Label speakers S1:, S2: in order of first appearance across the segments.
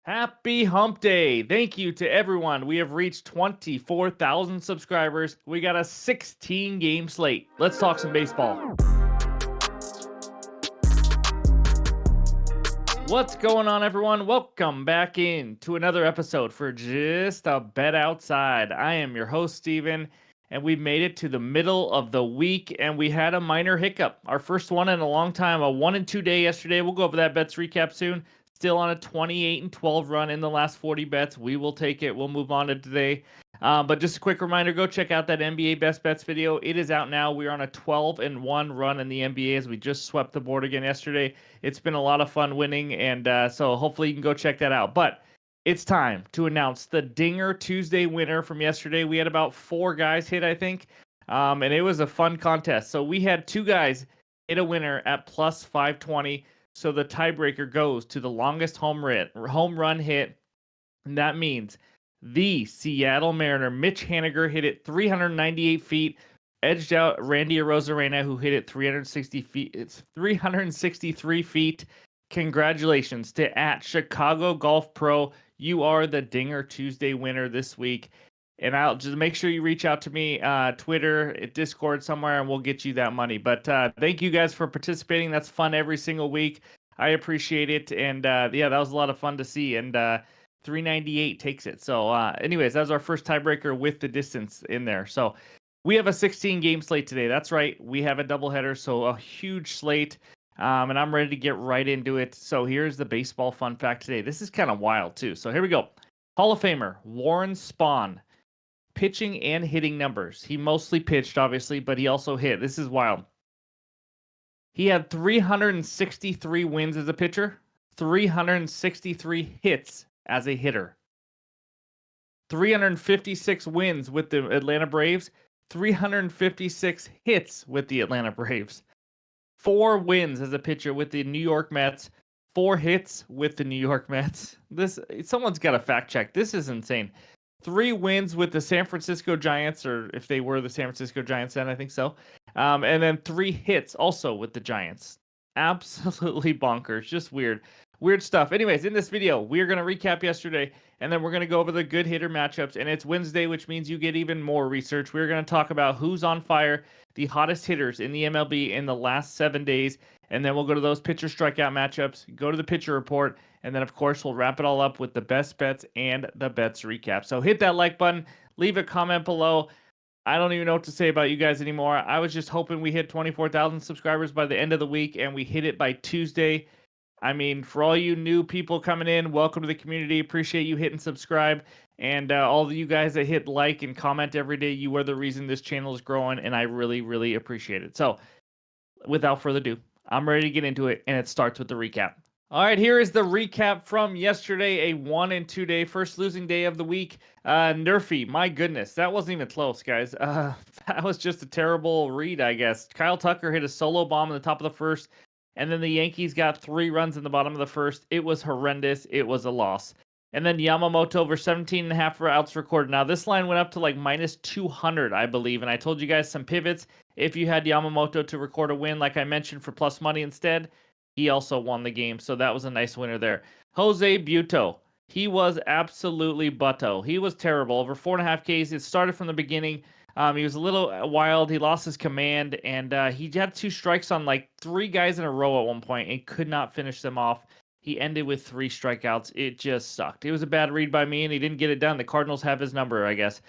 S1: Happy Hump Day. Thank you to everyone. We have reached 24,000 subscribers. We got a 16 game slate. Let's talk some baseball. What's going on, everyone? Welcome back in to another episode for Just a Bet Outside. I am your host, Steven, and we made it to the middle of the week, and we had a minor hiccup. Our first one in a long time, a 1-2 day yesterday. We'll go over that bets recap soon. Still on a 28-12 run in the last 40 bets. We will take it. We'll move on to today. But just a quick reminder, go check out that NBA Best Bets video. It is out now. We're on a 12-1 run in the NBA as we just swept the board again yesterday. It's been a lot of fun winning, and so hopefully you can go check that out. But it's time to announce the Dinger Tuesday winner from yesterday. We had about 4 guys hit, I think, and it was a fun contest. So we had 2 guys hit a winner at plus 520. So the tiebreaker goes to the longest home run hit, and that means the Seattle Mariner, Mitch Haniger, hit it 398 feet, edged out Randy Arozarena, who hit it 360 feet. It's 363 feet. Congratulations to at Chicago Golf Pro. You are the Dinger Tuesday winner this week. And I'll just make sure you reach out to me, Twitter, Discord somewhere, and we'll get you that money. But thank you guys for participating. That's fun every single week. I appreciate it. And yeah, that was a lot of fun to see. And 398 takes it. So anyways, that was our first tiebreaker with the distance in there. So we have a 16 game slate today. That's right. We have a doubleheader. So a huge slate. And I'm ready to get right into it. So here's the baseball fun fact today. This is kind of wild too. So here we go. Hall of Famer Warren Spahn. Pitching and hitting numbers. He mostly pitched, obviously, but he also hit. This is wild. He had 363 wins as a pitcher, 363 hits as a hitter, 356 wins with the Atlanta Braves, 356 hits with the Atlanta Braves, 4 wins as a pitcher with the New York Mets, 4 hits with the New York Mets. Someone's got to fact check. This is insane. 3 wins with the San Francisco Giants, or if they were the San Francisco Giants then, I think so. And then 3 hits also with the Giants. Absolutely bonkers. Just weird. Weird stuff. Anyways, in this video, we're going to recap yesterday, and then we're going to go over the good hitter matchups. And it's Wednesday, which means you get even more research. We're going to talk about who's on fire, the hottest hitters in the MLB in the last 7 days. And then we'll go to those pitcher strikeout matchups, go to the pitcher report, and then, of course, we'll wrap it all up with the best bets and the bets recap. So hit that like button, leave a comment below. I don't even know what to say about you guys anymore. I was just hoping we hit 24,000 subscribers by the end of the week, and we hit it by Tuesday. I mean, for all you new people coming in, welcome to the community. Appreciate you hitting subscribe. And all of you guys that hit like and comment every day, you are the reason this channel is growing, and I really, really appreciate it. So without further ado, I'm ready to get into it, and it starts with the recap. All right, here is the recap from yesterday, a 1-2 day, first losing day of the week. Nerfy, my goodness, that wasn't even close, guys. That was just a terrible read, I guess. Kyle Tucker hit a solo bomb in the top of the first, and then the Yankees got 3 runs in the bottom of the first. It was horrendous. It was a loss. And then Yamamoto over 17.5 outs recorded. Now, this line went up to like minus 200, I believe, and I told you guys some pivots. If you had Yamamoto to record a win, like I mentioned, for plus money instead, he also won the game, so that was a nice winner there. Jose Buto, he was absolutely butto. He was terrible. Over 4.5 Ks. It started from the beginning. He was a little wild. He lost his command, and he had 2 strikes on like 3 guys in a row at one point and could not finish them off. He ended with 3 strikeouts. It just sucked. It was a bad read by me, and he didn't get it done. The Cardinals have his number, I guess.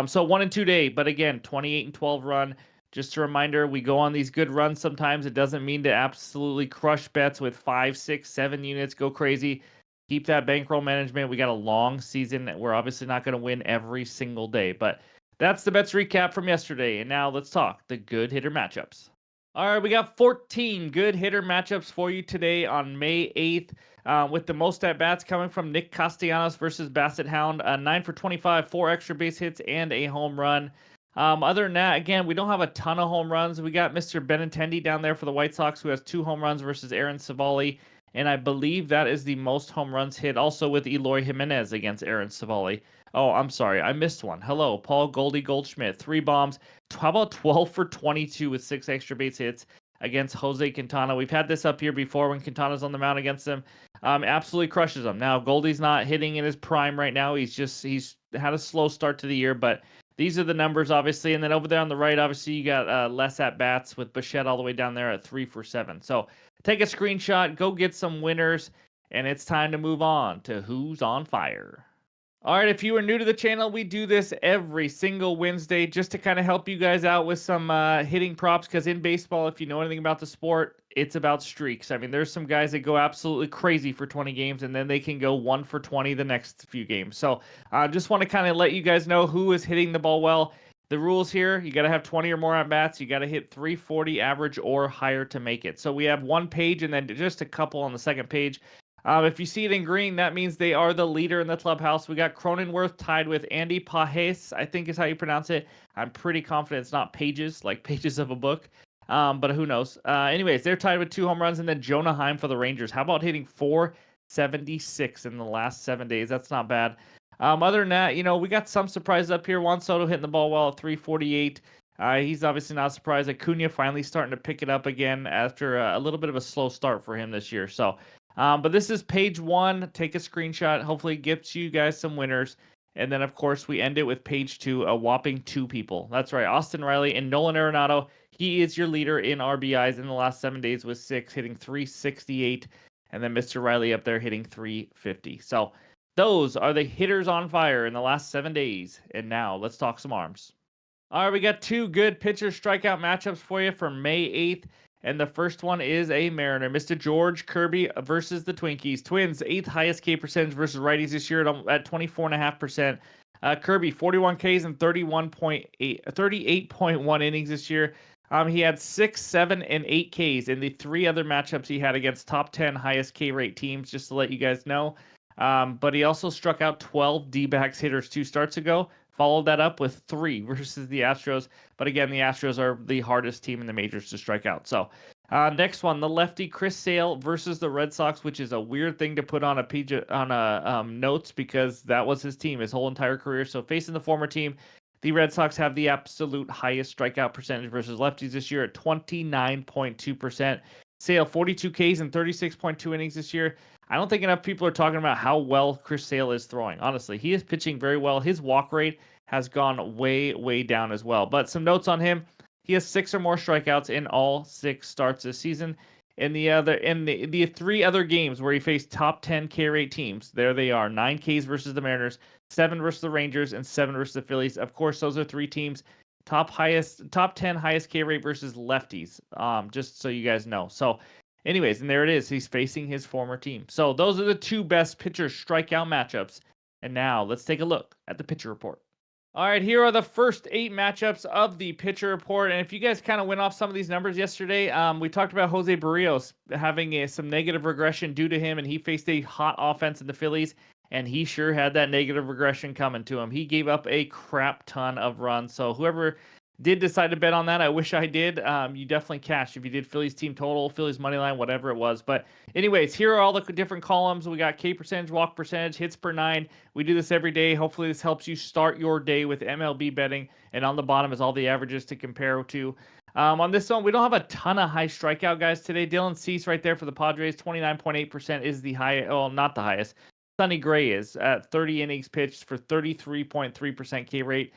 S1: So 1-2 day, but again, 28-12 run. Just a reminder, we go on these good runs sometimes. It doesn't mean to absolutely crush bets with 5, 6, 7 units. Go crazy. Keep that bankroll management. We got a long season. We're obviously not going to win every single day. But that's the bets recap from yesterday. And now let's talk the good hitter matchups. All right, we got 14 good hitter matchups for you today on May 8th, with the most at-bats coming from Nick Castellanos versus Basset Hound. 9 for 25, 4 extra base hits, and a home run. Other than that, again, we don't have a ton of home runs. We got Mr. Benintendi down there for the White Sox, who has 2 home runs versus Aaron Savali, and I believe that is the most home runs hit also with Eloy Jimenez against Aaron Savali. Oh, I'm sorry, I missed one. Hello, Paul Goldschmidt, 3 bombs. How about 12 for 22 with 6 extra base hits against Jose Quintana? We've had this up here before when Quintana's on the mound against him. Absolutely crushes them. Now, Goldie's not hitting in his prime right now. He's had a slow start to the year, but these are the numbers, obviously. And then over there on the right, obviously, you got less at bats with Bichette all the way down there at 3 for 7. So take a screenshot, go get some winners, and it's time to move on to Who's on Fire. All right, if you are new to the channel, we do this every single Wednesday just to kind of help you guys out with some hitting props. Because in baseball, if you know anything about the sport, it's about streaks. I mean, there's some guys that go absolutely crazy for 20 games, and then they can go 1 for 20 the next few games. So I just want to kind of let you guys know who is hitting the ball well. The rules here, you got to have 20 or more at bats. You got to hit 340 average or higher to make it. So we have one page and then just a couple on the second page. If you see it in green, that means they are the leader in the clubhouse. We got Cronenworth tied with Andy Pajes, I think is how you pronounce it. I'm pretty confident it's not pages, like pages of a book. But who knows? Anyways, they're tied with 2 home runs, and then Jonah Heim for the Rangers. How about hitting 476 in the last 7 days? That's not bad. Other than that, we got some surprises up here. Juan Soto hitting the ball well at 348. He's obviously not surprised. Acuna finally starting to pick it up again after a little bit of a slow start for him this year. So, but this is page 1. Take a screenshot. Hopefully it gets you guys some winners. And then, of course, we end it with page 2, a whopping 2 people. That's right, Austin Riley and Nolan Arenado. He is your leader in RBIs in the last 7 days with 6, hitting 368. And then Mr. Riley up there hitting 350. So those are the hitters on fire in the last 7 days. And now let's talk some arms. All right, we got 2 good pitcher strikeout matchups for you for May 8th. And the first one is a Mariner, Mr. George Kirby versus the Twinkies. Twins, 8th highest K percentage versus righties this year at 24.5%. Kirby, 41 Ks and 38.1 innings this year. He had 6, 7, and 8 Ks in the 3 other matchups he had against top 10 highest K rate teams, just to let you guys know. But he also struck out 12 D-backs hitters 2 starts ago. Followed that up with 3 versus the Astros. But again, the Astros are the hardest team in the majors to strike out. So next one, the lefty Chris Sale versus the Red Sox, which is a weird thing to put on a notes because that was his team his whole entire career. So facing the former team, the Red Sox have the absolute highest strikeout percentage versus lefties this year at 29.2%. Sale, 42 Ks and 36.2 innings this year. I don't think enough people are talking about how well Chris Sale is throwing. Honestly, he is pitching very well. His walk rate has gone way, way down as well. But some notes on him: he has 6 or more strikeouts in all 6 starts this season. In the 3 other games where he faced top 10 K rate teams, there they are: 9 Ks versus the Mariners, 7 versus the Rangers, and 7 versus the Phillies. Of course, those are 3 teams top 10 highest K rate versus lefties. Just so you guys know. So. Anyways, and there it is. He's facing his former team. So those are the 2 best pitcher strikeout matchups. And now let's take a look at the pitcher report. All right, here are the first 8 matchups of the pitcher report. And if you guys kind of went off some of these numbers yesterday, we talked about Jose Barrios having some negative regression due to him, and he faced a hot offense in the Phillies, and he sure had that negative regression coming to him. He gave up a crap ton of runs. So whoever did decide to bet on that, I wish I did. You definitely cashed if you did Phillies team total, Phillies money line, whatever it was. But anyways, here are all the different columns. We got K percentage, walk percentage, hits per 9. We do this every day. Hopefully this helps you start your day with MLB betting. And on the bottom is all the averages to compare to. On this one, we don't have a ton of high strikeout guys today. Dylan Cease right there for the Padres, 29.8% is the high. Well, not the highest. Sonny Gray is at 30 innings pitched for 33.3% K rate.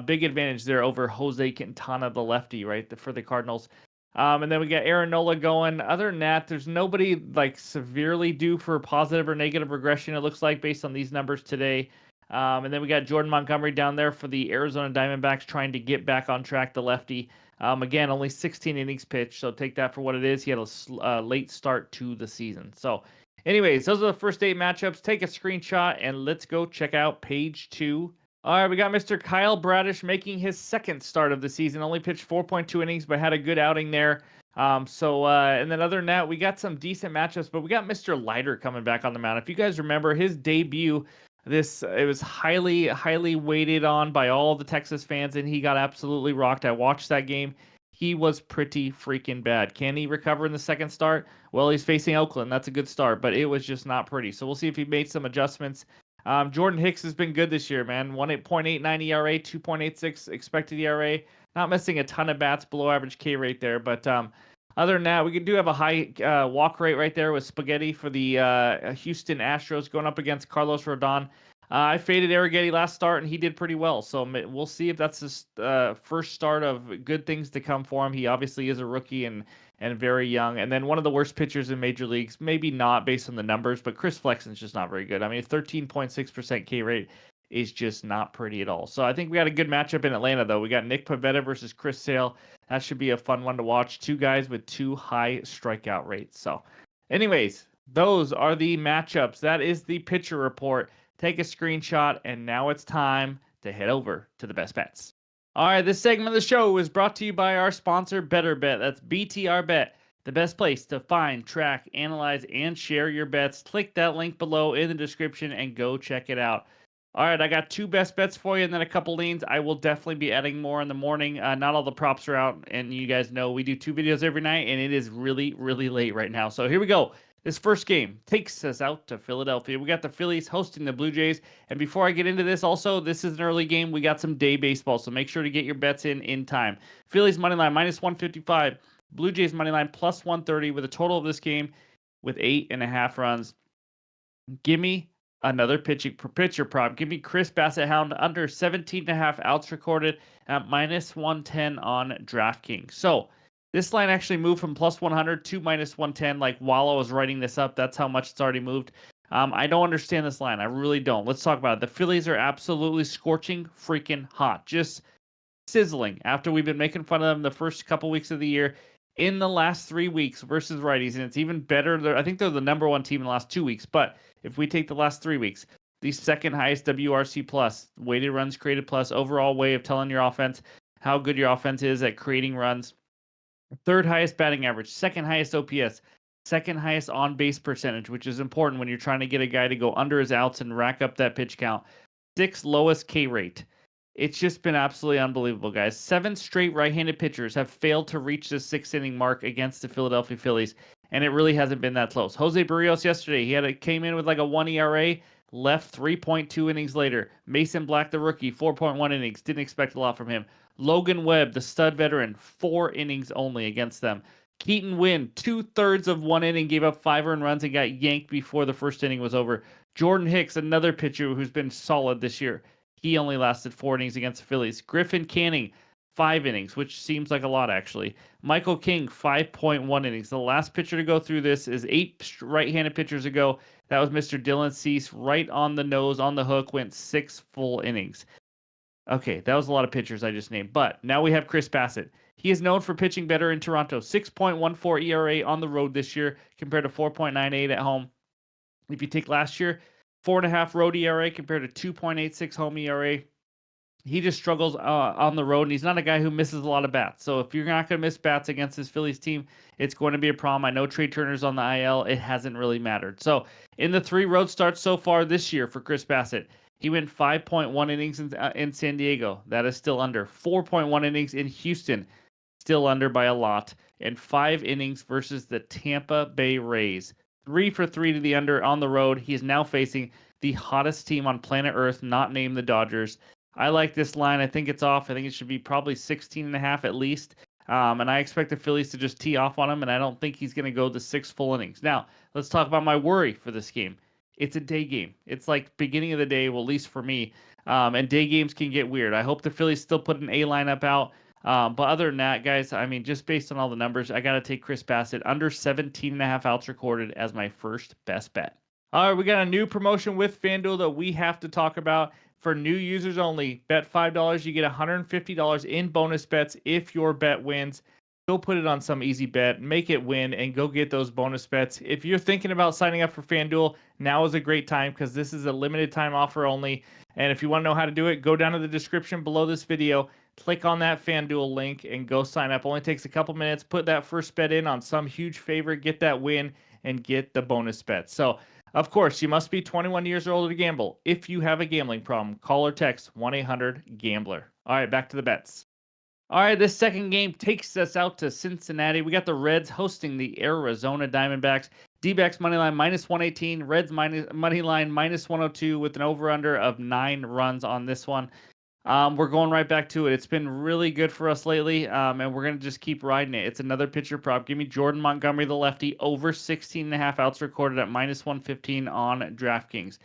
S1: Big advantage there over Jose Quintana, the lefty, right, for the Cardinals. And then we got Aaron Nola going. Other than that, there's nobody like severely due for positive or negative regression, it looks like, based on these numbers today. And then we got Jordan Montgomery down there for the Arizona Diamondbacks trying to get back on track, the lefty. Again, only 16 innings pitched, so take that for what it is. He had a late start to the season. So anyways, those are the first 8 matchups. Take a screenshot, and let's go check out page 2. All right, we got Mr. Kyle Bradish making his 2nd start of the season. Only pitched 4.2 innings, but had a good outing there. And then other than that, we got some decent matchups, but we got Mr. Leiter coming back on the mound. If you guys remember his debut, it was highly, highly weighted on by all the Texas fans, and he got absolutely rocked. I watched that game. He was pretty freaking bad. Can he recover in the 2nd start? Well, he's facing Oakland. That's a good start, but it was just not pretty. So we'll see if he made some adjustments. Jordan Hicks has been good this year, man. 1.89 ERA, 2.86 expected ERA. Not missing a ton of bats, below average K rate there. But Other than that, we do have a high walk rate right there with Spaghetti for the Houston Astros going up against Carlos Rodon. I faded Arrighetti last start, and he did pretty well. So we'll see if that's his first start of good things to come for him. He obviously is a rookie and very young. And then one of the worst pitchers in major leagues, maybe not based on the numbers, but Chris Flexen's just not very good. I mean, 13.6% K rate is just not pretty at all. So I think we got a good matchup in Atlanta, though. We got Nick Pivetta versus Chris Sale. That should be a fun one to watch. Two guys with two high strikeout rates. So, anyways, those are the matchups. That is the pitcher report. Take a screenshot, and now it's time to head over to the best bets. All right, this segment of the show is brought to you by our sponsor, Better Bet. That's BTR Bet, the best place to find, track, analyze, and share your bets. Click that link below in the description and go check it out. All right, I got two best bets for you and then a couple leans. I will definitely be adding more in the morning. Not all the props are out, and you guys know we do two videos every night, and it is really, really late right now. So here we go. This first game takes us out to Philadelphia. We got the Phillies hosting the Blue Jays. And before I get into this, also, this is an early game. We got some day baseball, so make sure to get your bets in time. Phillies money line minus 155. Blue Jays money line plus 130 with a total of this game with 8.5 runs. Give me another pitcher prop. Give me Chris Bassett Hound under 17.5 outs recorded at minus 110 on DraftKings. So this line actually moved from plus 100 to minus 110. Like while I was writing this up, that's how much it's already moved. I don't understand this line. I really don't. Let's talk about it. The Phillies are absolutely scorching freaking hot. Just sizzling after we've been making fun of them the first couple weeks of the year. In the last 3 weeks versus righties, and it's even better. I think they're the number one team in the last 2 weeks, but if we take the last 3 weeks, the second highest WRC plus, weighted runs created plus, overall way of telling your offense how good your offense is at creating runs. Third highest batting average, second highest OPS, second highest on base percentage, which is important when you're trying to get a guy to go under his outs and rack up that pitch count. Sixth lowest K rate. It's just been absolutely unbelievable, guys. 7 straight right-handed pitchers have failed to reach the 6th-inning mark against the Philadelphia Phillies, and it really hasn't been that close. Jose Barrios yesterday, came in with like a 1 ERA, left 3.2 innings later. Mason Black, the rookie, 4.1 innings. Didn't expect a lot from him. Logan Webb, the stud veteran, 4 innings only against them. Keaton Wynn, 2/3 of 1 inning, gave up 5 earned runs and got yanked before the first inning was over. Jordan Hicks, another pitcher who's been solid this year. He only lasted 4 innings against the Phillies. Griffin Canning, 5 innings, which seems like a lot, actually. Michael King, 5.1 innings. The last pitcher to go through this is 8 right-handed pitchers ago. That was Mr. Dylan Cease, right on the nose, on the hook, went 6 full innings. Okay, that was a lot of pitchers I just named. But now we have Chris Bassett. He is known for pitching better in Toronto. 6.14 ERA on the road this year compared to 4.98 at home. If you take last year, 4.5 road ERA compared to 2.86 home ERA. He just struggles on the road, and he's not a guy who misses a lot of bats. So if you're not going to miss bats against this Phillies team, it's going to be a problem. I know Trey Turner's on the IL. It hasn't really mattered. So in the 3 road starts so far this year for Chris Bassett, he went 5.1 innings in San Diego. That is still under. 4.1 innings in Houston, still under by a lot. And 5 innings versus the Tampa Bay Rays. 3 for 3 to the under on the road. He is now facing the hottest team on planet Earth, not named the Dodgers. I like this line. I think it's off. I think it should be probably 16.5 at least. And I expect the Phillies to just tee off on him, and I don't think he's going to go the 6 full innings. Now, let's talk about my worry for this game. It's a day game. It's like beginning of the day, well, at least for me. And day games can get weird. I hope the Phillies still put an A lineup out. But other than that, guys, I mean, just based on all the numbers, I got to take Chris Bassett under 17.5 outs recorded as my first best bet. All right, we got a new promotion with FanDuel that we have to talk about. For new users only, bet $5, you get $150 in bonus bets if your bet wins. Go put it on some easy bet, make it win, and go get those bonus bets. If you're thinking about signing up for FanDuel, now is a great time because this is a limited time offer only. And if you want to know how to do it, go down to the description below this video, click on that FanDuel link, and go sign up. Only takes a couple minutes. Put that first bet in on some huge favorite, get that win, and get the bonus bet. So, of course, you must be 21 years or older to gamble. If you have a gambling problem, call or text 1-800-GAMBLER. All right, back to the bets. All right, this second game takes us out to Cincinnati. We got the Reds hosting the Arizona Diamondbacks. D-backs money line minus 118, Reds money line minus 102 with an over-under of 9 runs on this one. We're going right back to it. It's been really good for us lately, and we're going to just keep riding it. It's another pitcher prop. Give me Jordan Montgomery, the lefty, over 16.5 outs recorded at minus 115 on DraftKings.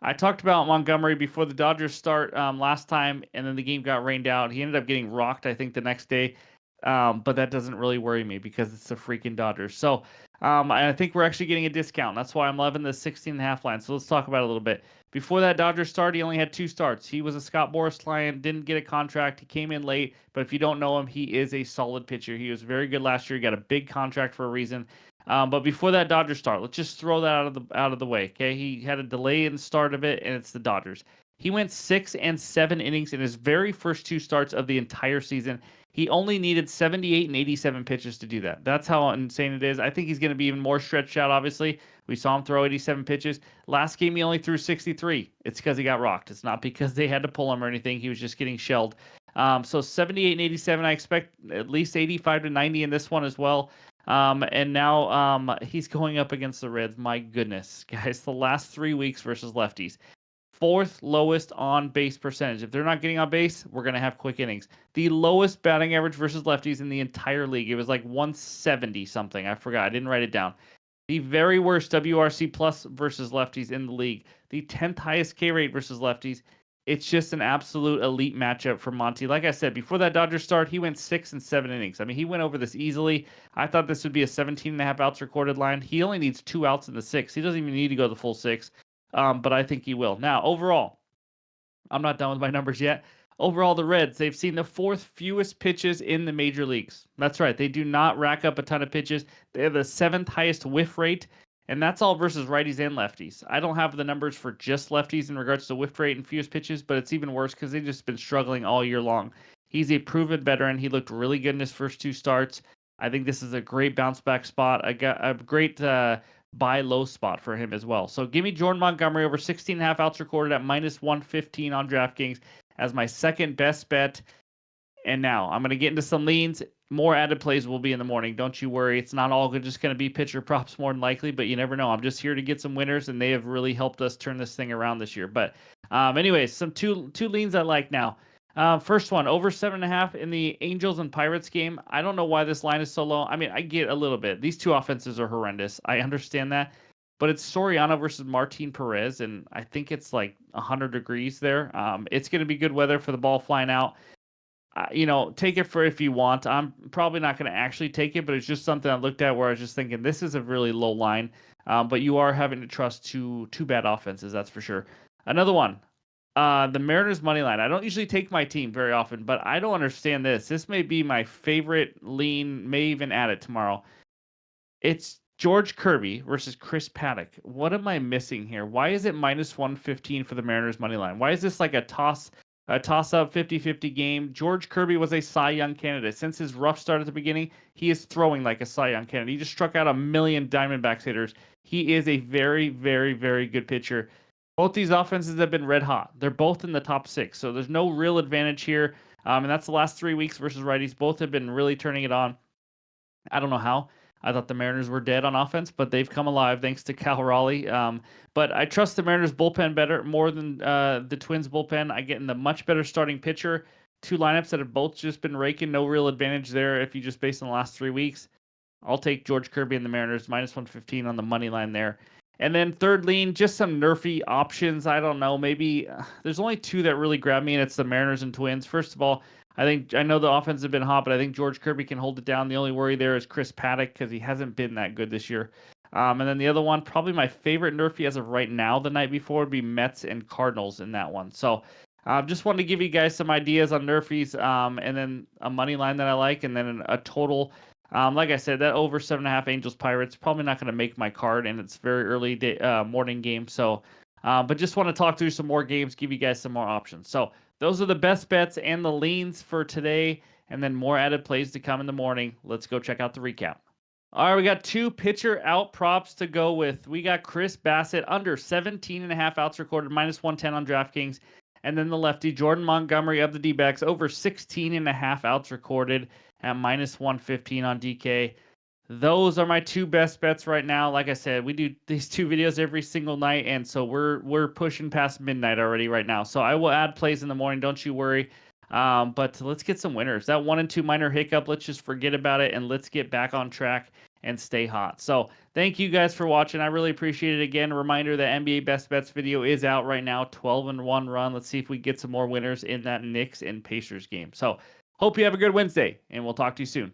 S1: I talked about Montgomery before the Dodgers start last time, and then the game got rained out. He ended up getting rocked, I think, the next day. But that doesn't really worry me because it's the freaking Dodgers. So I think we're actually getting a discount. That's why I'm loving the 16.5 line. So let's talk about it a little bit. Before that Dodgers start, he only had 2 starts. He was a Scott Boras client, didn't get a contract. He came in late, but if you don't know him, he is a solid pitcher. He was very good last year. He got a big contract for a reason. But before that Dodgers start, let's just throw that out of the way. Okay, he had a delay in the start of it, and it's the Dodgers. He went 6 and 7 innings in his very first 2 starts of the entire season. He only needed 78 and 87 pitches to do that. That's how insane it is. I think he's going to be even more stretched out, obviously. We saw him throw 87 pitches. Last game, he only threw 63. It's because he got rocked. It's not because they had to pull him or anything. He was just getting shelled. So 78 and 87, I expect at least 85 to 90 in this one as well. And now he's going up against the Reds. My goodness, guys, the last 3 weeks versus lefties. 4th lowest on base percentage. If they're not getting on base, we're going to have quick innings. The lowest batting average versus lefties in the entire league. It was like 170 something. I forgot. I didn't write it down. The very worst WRC plus versus lefties in the league. The 10th highest K rate versus lefties. It's just an absolute elite matchup for Monty. Like I said, before that Dodgers start, he went 6 and 7 innings. I mean, he went over this easily. I thought this would be a 17.5 outs recorded line. He only needs 2 outs in the 6. He doesn't even need to go the full 6. But I think he will. Now, overall, I'm not done with my numbers yet. Overall, the Reds, they've seen the 4th fewest pitches in the major leagues. That's right. They do not rack up a ton of pitches. They have the 7th highest whiff rate, and that's all versus righties and lefties. I don't have the numbers for just lefties in regards to whiff rate and fewest pitches, but it's even worse because they've just been struggling all year long. He's a proven veteran. He looked really good in his first 2 starts. I think this is a great bounce back spot. I got a great buy low spot for him as well. So give me Jordan Montgomery over 16.5 outs recorded at minus 115 on DraftKings as my second best bet. And now I'm going to get into some leans. More added plays will be in the morning. Don't you worry. It's not all just going to be pitcher props more than likely, but you never know. I'm just here to get some winners, and they have really helped us turn this thing around this year. But anyways, some two leans I like now. First one, over 7.5 in the Angels and Pirates game. I don't know why this line is so low. I mean, I get a little bit. These 2 offenses are horrendous. I understand that. But it's Soriano versus Martin Perez, and I think it's like 100 degrees there. It's going to be good weather for the ball flying out. Take it for if you want. I'm probably not going to actually take it, but it's just something I looked at where I was just thinking this is a really low line. But you are having to trust two bad offenses, that's for sure. Another one, the Mariners money line. I don't usually take my team very often, but I don't understand this. This may be my favorite lean. May even add it tomorrow. It's George Kirby versus Chris Paddock. What am I missing here? Why is it minus 115 for the Mariners money line? Why is this like a toss-up 50-50 game? George Kirby was a Cy Young candidate. Since his rough start at the beginning, he is throwing like a Cy Young candidate. He just struck out 1 million Diamondbacks hitters. He is a very, very, very good pitcher. Both these offenses have been red hot. They're both in the top 6, so there's no real advantage here. And that's the last 3 weeks versus righties. Both have been really turning it on. I don't know how. I thought the Mariners were dead on offense, but they've come alive thanks to Cal Raleigh. But I trust the Mariners bullpen more than the Twins bullpen. I get in the much better starting pitcher. 2 lineups that have both just been raking. No real advantage there if you just base on the last 3 weeks. I'll take George Kirby and the Mariners minus 115 on the money line there. And then third lean, just some nerfy options. I don't know. Maybe there's only 2 that really grab me, and it's the Mariners and Twins. First of all, I know the offense has been hot, but I think George Kirby can hold it down. The only worry there is Chris Paddock because he hasn't been that good this year. And then the other one, probably my favorite nerfy as of right now, the night before, would be Mets and Cardinals in that one. So just wanted to give you guys some ideas on nerfies, and then a money line that I like, and then a total. Like I said, that over 7.5 Angels Pirates probably not going to make my card, and it's very early morning game. So, but just want to talk through some more games, give you guys some more options. So those are the best bets and the leans for today, and then more added plays to come in the morning. Let's go check out the recap. All right, we got 2 pitcher out props to go with. We got Chris Bassett under 17.5 outs recorded, minus 110 on DraftKings. And then the lefty, Jordan Montgomery of the D-backs, over 16.5 outs recorded at minus 115 on DK. those are my two best bets right now. Like I said, we do these two videos every single night, and so we're pushing past midnight already right now. So I will add plays in the morning. Don't you worry. But let's get some winners. That 1 and 2 minor hiccup, let's just forget about it and let's get back on track and stay hot. So thank you guys for watching. I really appreciate it. Again, a reminder that NBA Best Bets video is out right now. 12-1 run. Let's see if we get some more winners in that Knicks and Pacers game. So hope you have a good Wednesday, and we'll talk to you soon.